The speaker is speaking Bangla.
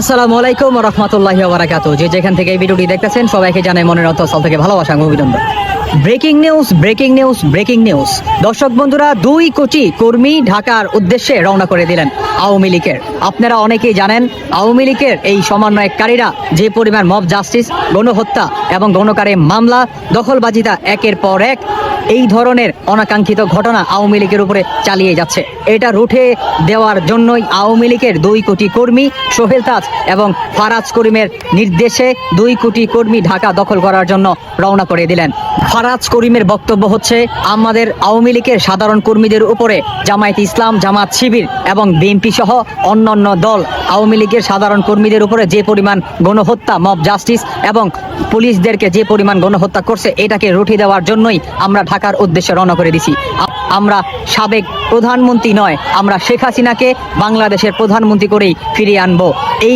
আসসালামু আলাইকুম ওয়া রাহমাতুল্লাহি ওয়া বারাকাতুহু। যে যেখান থেকে এই ভিডিওটি দেখতেছেন সবাইকে জানাই মনের অন্তঃস্থল থেকে ভালোবাসা এবং অভিনন্দন। Breaking news, breaking news, breaking news. দর্শক বন্ধুরা, 2 কোটি কর্মী ঢাকার উদ্দেশ্যে রওনা করে দিলেন আওয়ামী লীগের। আপনারা অনেকেই জানেন আওয়ামী লীগের এই সমন্বয়কারীরা যে পরিমাণ মব জাস্টিস, গণহত্যা এবং গণকারে মামলা, দখলবাজিতা একের পর এক এই ধরনের অনাকাঙ্ক্ষিত ঘটনা আওয়ামী লীগের উপরে চালিয়ে যাচ্ছে। এটা রুখে দেওয়ার জন্যই আওয়ামী লীগের 2 কোটি কর্মী সোহেল তাজ এবং ফারাজ করিমের নির্দেশে 2 কোটি কর্মী ঢাকা দখল করার জন্য রওনা করে দিলেন। ফারাজ করিমের বক্তব্য হচ্ছে, আমাদের আওয়ামী লীগের সাধারণ কর্মীদের উপরে জামায়াত ইসলাম, জামাত শিবির এবং বিএনপি সহ অন্যান্য দল আওয়ামী লীগের সাধারণ কর্মীদের উপরে যে পরিমাণ গণহত্যা, মব জাস্টিস এবং পুলিশদেরকে যে পরিমাণ গণহত্যা করছে, এটাকে রুখে দেওয়ার জন্যই আমরা ঢাকার উদ্দেশ্যে রওনা করে দিছি। আমরা সাবেক প্রধানমন্ত্রী নয়, আমরা শেখ হাসিনাকে বাংলাদেশের প্রধানমন্ত্রী করেই ফিরিয়ে আনবো। এই